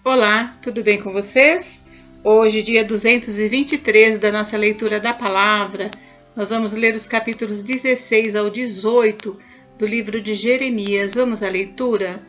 Olá, tudo bem com vocês? Hoje, dia 223 da nossa leitura da palavra, nós vamos ler os capítulos 16 ao 18 do livro de Jeremias. Vamos à leitura?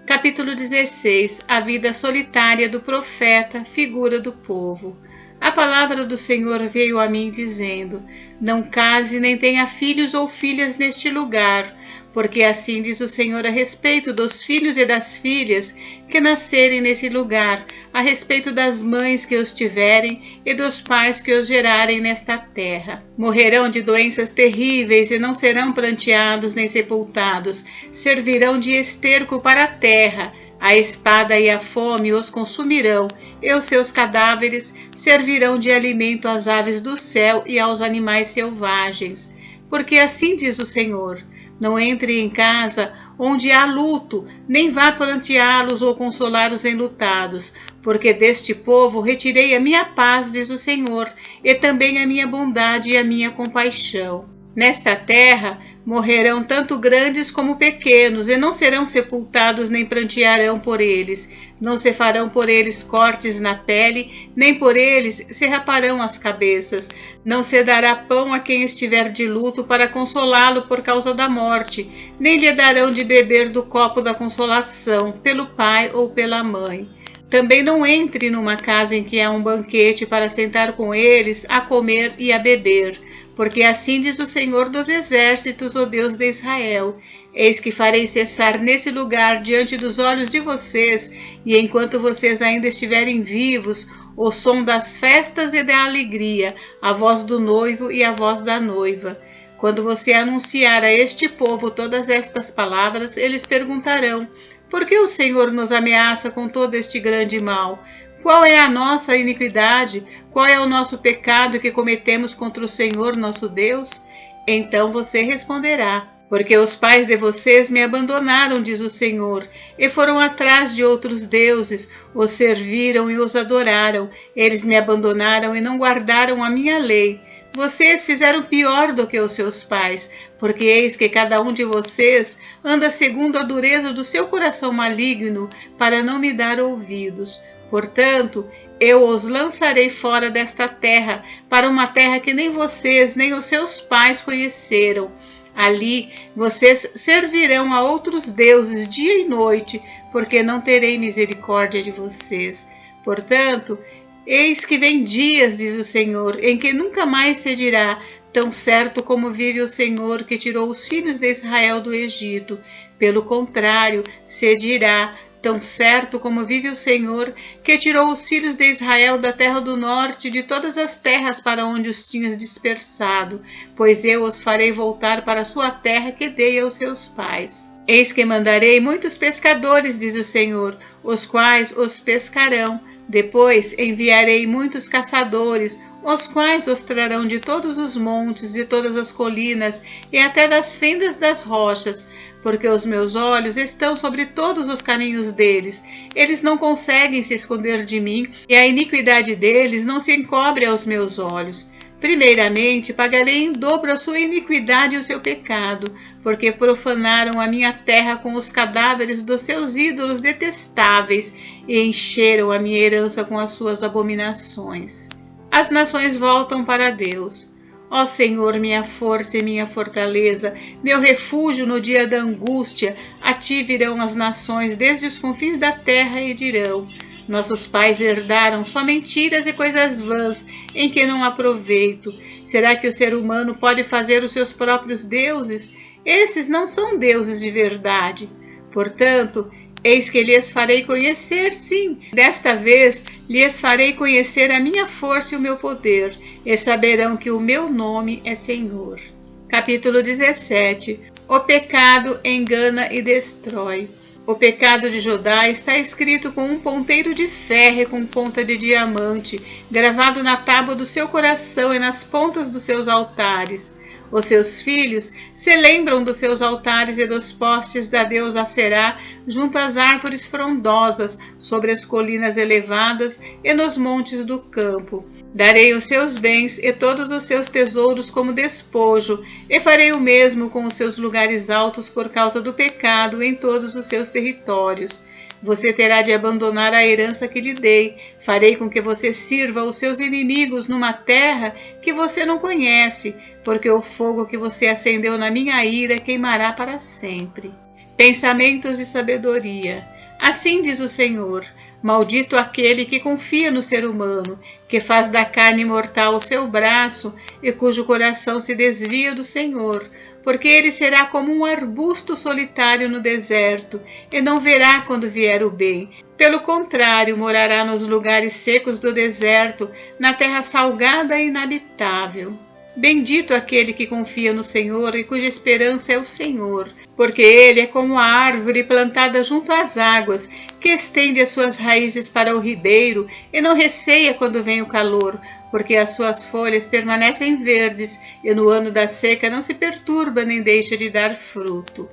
Capítulo 16: A vida solitária do profeta, figura do povo. A palavra do Senhor veio a mim dizendo: Não case nem tenha filhos ou filhas neste lugar, porque assim diz o Senhor a respeito dos filhos e das filhas que nascerem nesse lugar, a respeito das mães que os tiverem e dos pais que os gerarem nesta terra. Morrerão de doenças terríveis e não serão pranteados nem sepultados, servirão de esterco para a terra. A espada e a fome os consumirão, e os seus cadáveres servirão de alimento às aves do céu e aos animais selvagens. Porque assim diz o Senhor: Não entre em casa onde há luto, nem vá pranteá-los ou consolar os enlutados, porque deste povo retirei a minha paz, diz o Senhor, e também a minha bondade e a minha compaixão. Nesta terra morrerão tanto grandes como pequenos, e não serão sepultados nem prantearão por eles. Não se farão por eles cortes na pele, nem por eles se raparão as cabeças. Não se dará pão a quem estiver de luto para consolá-lo por causa da morte, nem lhe darão de beber do copo da consolação, pelo pai ou pela mãe. Também não entre numa casa em que há um banquete para sentar com eles a comer e a beber. Porque assim diz o Senhor dos Exércitos, o Deus de Israel: Eis que farei cessar nesse lugar diante dos olhos de vocês, e enquanto vocês ainda estiverem vivos, o som das festas e da alegria, a voz do noivo e a voz da noiva. Quando você anunciar a este povo todas estas palavras, eles perguntarão: Por que o Senhor nos ameaça com todo este grande mal? Qual é a nossa iniquidade? Qual é o nosso pecado que cometemos contra o Senhor nosso Deus? Então você responderá: Porque os pais de vocês me abandonaram, diz o Senhor, e foram atrás de outros deuses, os serviram e os adoraram. Eles me abandonaram e não guardaram a minha lei. Vocês fizeram pior do que os seus pais, porque eis que cada um de vocês anda segundo a dureza do seu coração maligno, para não me dar ouvidos. Portanto, eu os lançarei fora desta terra, para uma terra que nem vocês, nem os seus pais conheceram. Ali vocês servirão a outros deuses dia e noite, porque não terei misericórdia de vocês. Portanto, eis que vem dias, diz o Senhor, em que nunca mais se dirá: Tão certo como vive o Senhor que tirou os filhos de Israel do Egito. Pelo contrário, se dirá: Tão certo como vive o Senhor, que tirou os filhos de Israel da terra do norte, de todas as terras para onde os tinhas dispersado, pois eu os farei voltar para a sua terra que dei aos seus pais. Eis que mandarei muitos pescadores, diz o Senhor, os quais os pescarão. Depois enviarei muitos caçadores, os quais os trarão de todos os montes, de todas as colinas e até das fendas das rochas, porque os meus olhos estão sobre todos os caminhos deles. Eles não conseguem se esconder de mim, e a iniquidade deles não se encobre aos meus olhos. Primeiramente, pagarei em dobro a sua iniquidade e o seu pecado, porque profanaram a minha terra com os cadáveres dos seus ídolos detestáveis e encheram a minha herança com as suas abominações. As nações voltam para Deus. Ó Senhor, minha força e minha fortaleza, meu refúgio no dia da angústia, a ti virão as nações desde os confins da terra e dirão: Nossos pais herdaram só mentiras e coisas vãs, em que não há proveito. Será que o ser humano pode fazer os seus próprios deuses? Esses não são deuses de verdade. Portanto, eis que lhes farei conhecer, sim, desta vez lhes farei conhecer a minha força e o meu poder, e saberão que o meu nome é Senhor. Capítulo 17. O pecado engana e destrói. O pecado de Judá está escrito com um ponteiro de ferro e com ponta de diamante, gravado na tábua do seu coração e nas pontas dos seus altares. Os seus filhos se lembram dos seus altares e dos postes da deusa Aserá, junto às árvores frondosas, sobre as colinas elevadas e nos montes do campo. Darei os seus bens e todos os seus tesouros como despojo, e farei o mesmo com os seus lugares altos por causa do pecado em todos os seus territórios. Você terá de abandonar a herança que lhe dei. Farei com que você sirva os seus inimigos numa terra que você não conhece, porque o fogo que você acendeu na minha ira queimará para sempre. Pensamentos de sabedoria. Assim diz o Senhor: maldito aquele que confia no ser humano, que faz da carne mortal o seu braço e cujo coração se desvia do Senhor, porque ele será como um arbusto solitário no deserto e não verá quando vier o bem. Pelo contrário, morará nos lugares secos do deserto, na terra salgada e inabitável. Bendito aquele que confia no Senhor e cuja esperança é o Senhor, porque ele é como a árvore plantada junto às águas, que estende as suas raízes para o ribeiro e não receia quando vem o calor, porque as suas folhas permanecem verdes e no ano da seca não se perturba nem deixa de dar fruto.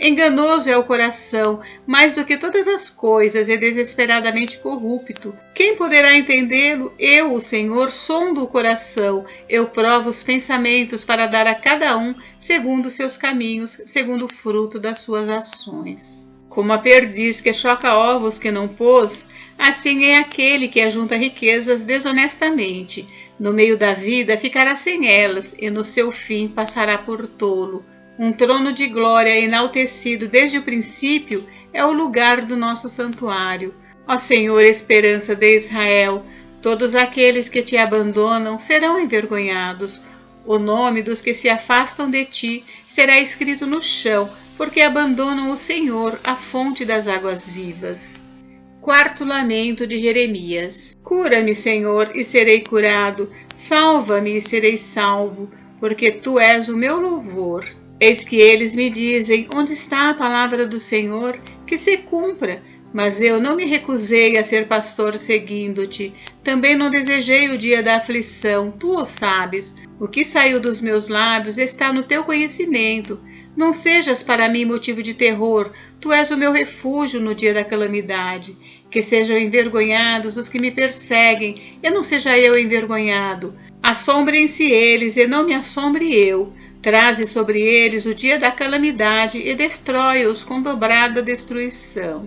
Enganoso é o coração, mais do que todas as coisas, e desesperadamente corrupto. Quem poderá entendê-lo? Eu, o Senhor, sondo o coração. Eu provo os pensamentos para dar a cada um segundo seus caminhos, segundo o fruto das suas ações. Como a perdiz que choca ovos que não pôs, assim é aquele que ajunta riquezas desonestamente. No meio da vida ficará sem elas, e no seu fim passará por tolo. Um trono de glória enaltecido desde o princípio é o lugar do nosso santuário. Ó Senhor, esperança de Israel, todos aqueles que te abandonam serão envergonhados. O nome dos que se afastam de ti será escrito no chão, porque abandonam o Senhor, a fonte das águas vivas. Quarto lamento de Jeremias. Cura-me, Senhor, e serei curado. Salva-me e serei salvo, porque tu és o meu louvor. Eis que eles me dizem: onde está a palavra do Senhor? Que se cumpra. Mas eu não me recusei a ser pastor seguindo-te. Também não desejei o dia da aflição, tu o sabes. O que saiu dos meus lábios está no teu conhecimento. Não sejas para mim motivo de terror, tu és o meu refúgio no dia da calamidade. Que sejam envergonhados os que me perseguem, e não seja eu envergonhado. Assombrem-se eles, e não me assombre eu. Traze sobre eles o dia da calamidade e destrói-os com dobrada destruição.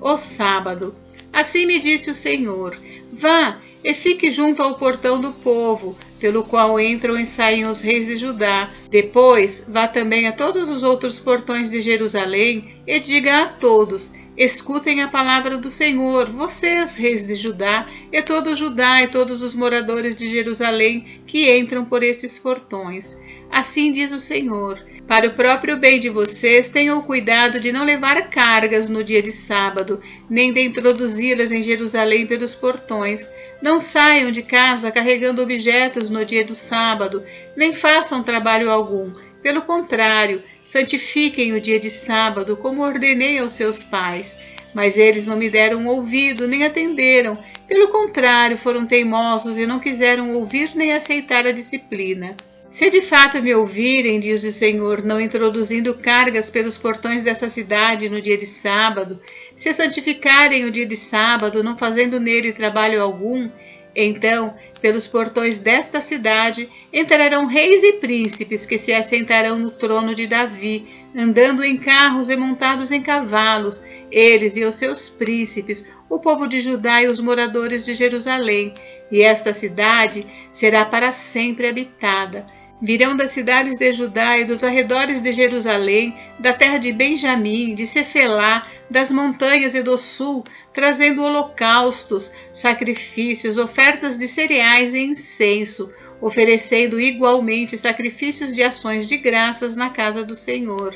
O sábado. Assim me disse o Senhor: vá e fique junto ao portão do povo, pelo qual entram e saem os reis de Judá. Depois vá também a todos os outros portões de Jerusalém e diga a todos: escutem a palavra do Senhor, vocês, reis de Judá, e todo Judá e todos os moradores de Jerusalém que entram por estes portões. Assim diz o Senhor: para o próprio bem de vocês, tenham cuidado de não levar cargas no dia de sábado, nem de introduzi-las em Jerusalém pelos portões. Não saiam de casa carregando objetos no dia do sábado, nem façam trabalho algum. Pelo contrário, santifiquem o dia de sábado, como ordenei aos seus pais. Mas eles não me deram ouvido, nem atenderam. Pelo contrário, foram teimosos e não quiseram ouvir nem aceitar a disciplina. Se de fato me ouvirem, diz o Senhor, não introduzindo cargas pelos portões dessa cidade no dia de sábado, se santificarem o dia de sábado, não fazendo nele trabalho algum, então, pelos portões desta cidade, entrarão reis e príncipes que se assentarão no trono de Davi, andando em carros e montados em cavalos, eles e os seus príncipes, o povo de Judá e os moradores de Jerusalém, e esta cidade será para sempre habitada. Virão das cidades de Judá e dos arredores de Jerusalém, da terra de Benjamim, de Cefelá, das montanhas e do sul, trazendo holocaustos, sacrifícios, ofertas de cereais e incenso, oferecendo igualmente sacrifícios de ações de graças na casa do Senhor.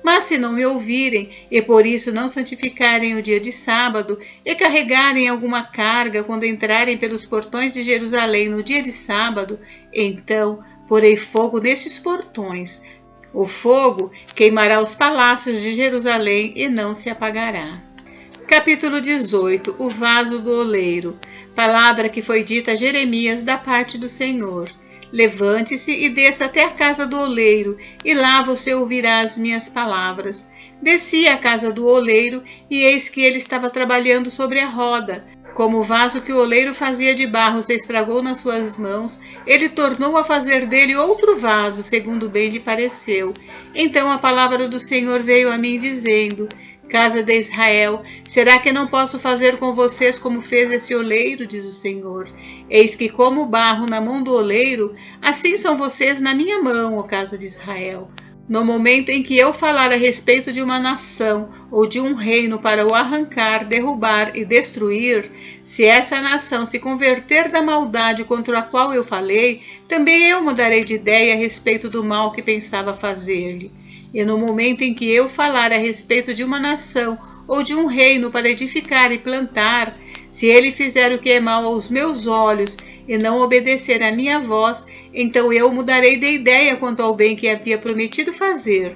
Mas se não me ouvirem, e por isso não santificarem o dia de sábado, e carregarem alguma carga quando entrarem pelos portões de Jerusalém no dia de sábado, então porei fogo nestes portões. O fogo queimará os palácios de Jerusalém e não se apagará. Capítulo 18. O vaso do oleiro. Palavra que foi dita a Jeremias da parte do Senhor. Levante-se e desça até a casa do oleiro, e lá você ouvirá as minhas palavras. Desci à casa do oleiro, e eis que ele estava trabalhando sobre a roda. Como o vaso que o oleiro fazia de barro se estragou nas suas mãos, ele tornou a fazer dele outro vaso, segundo bem lhe pareceu. Então a palavra do Senhor veio a mim, dizendo: Casa de Israel, será que não posso fazer com vocês como fez esse oleiro, diz o Senhor? Eis que como o barro na mão do oleiro, assim são vocês na minha mão, ó casa de Israel. No momento em que eu falar a respeito de uma nação ou de um reino para o arrancar, derrubar e destruir, se essa nação se converter da maldade contra a qual eu falei, também eu mudarei de ideia a respeito do mal que pensava fazer-lhe. E no momento em que eu falar a respeito de uma nação ou de um reino para edificar e plantar, se ele fizer o que é mal aos meus olhos e não obedecer à minha voz, então eu mudarei de ideia quanto ao bem que havia prometido fazer.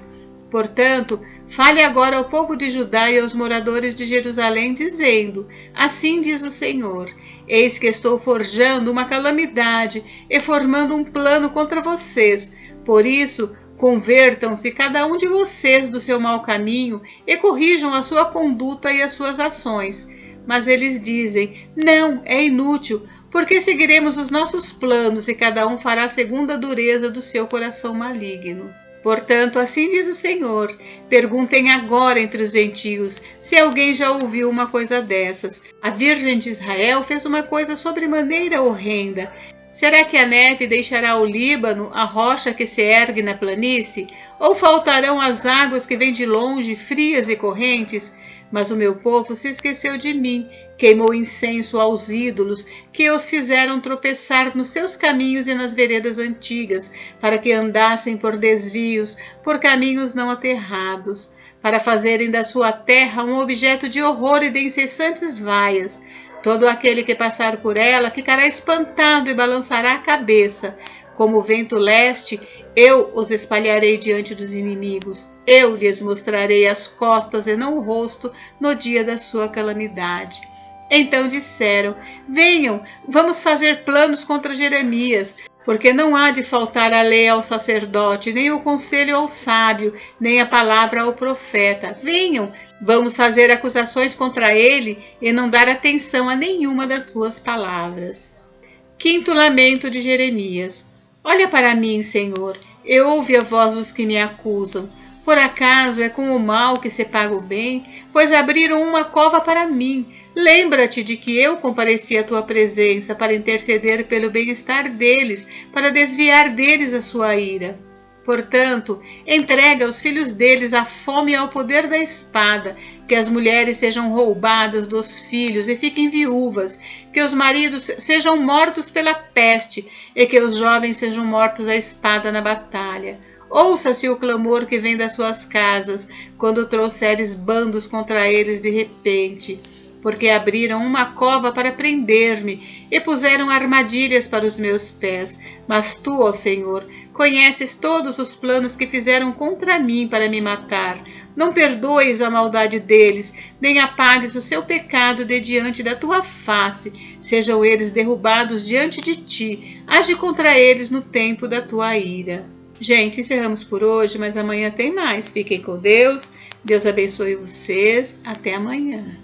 Portanto, fale agora ao povo de Judá e aos moradores de Jerusalém, dizendo: assim diz o Senhor, eis que estou forjando uma calamidade e formando um plano contra vocês. Por isso, convertam-se cada um de vocês do seu mau caminho e corrijam a sua conduta e as suas ações. Mas eles dizem: não, é inútil, porque seguiremos os nossos planos e cada um fará segundo a dureza do seu coração maligno. Portanto, assim diz o Senhor, perguntem agora entre os gentios se alguém já ouviu uma coisa dessas. A Virgem de Israel fez uma coisa sobremaneira horrenda. Será que a neve deixará o Líbano, a rocha que se ergue na planície? Ou faltarão as águas que vêm de longe, frias e correntes? Mas o meu povo se esqueceu de mim, queimou incenso aos ídolos, que os fizeram tropeçar nos seus caminhos e nas veredas antigas, para que andassem por desvios, por caminhos não aterrados, para fazerem da sua terra um objeto de horror e de incessantes vaias. Todo aquele que passar por ela ficará espantado e balançará a cabeça. Como o vento leste, eu os espalharei diante dos inimigos. Eu lhes mostrarei as costas e não o rosto no dia da sua calamidade. Então disseram: venham, vamos fazer planos contra Jeremias, porque não há de faltar a lei ao sacerdote, nem o conselho ao sábio, nem a palavra ao profeta. Venham, vamos fazer acusações contra ele e não dar atenção a nenhuma das suas palavras. Quinto lamento de Jeremias. Olha para mim, Senhor, e ouve a voz dos que me acusam. Por acaso é com o mal que se paga o bem? Pois abriram uma cova para mim. Lembra-te de que eu compareci à tua presença para interceder pelo bem-estar deles, para desviar deles a sua ira. Portanto, entrega os filhos deles à fome e ao poder da espada, que as mulheres sejam roubadas dos filhos e fiquem viúvas, que os maridos sejam mortos pela peste e que os jovens sejam mortos à espada na batalha. Ouça-se o clamor que vem das suas casas, quando trouxeres bandos contra eles de repente, porque abriram uma cova para prender-me e puseram armadilhas para os meus pés. Mas tu, ó Senhor, conheces todos os planos que fizeram contra mim para me matar. Não perdoes a maldade deles, nem apagues o seu pecado de diante da tua face. Sejam eles derrubados diante de ti. Age contra eles no tempo da tua ira. Gente, encerramos por hoje, mas amanhã tem mais. Fiquem com Deus. Deus abençoe vocês. Até amanhã.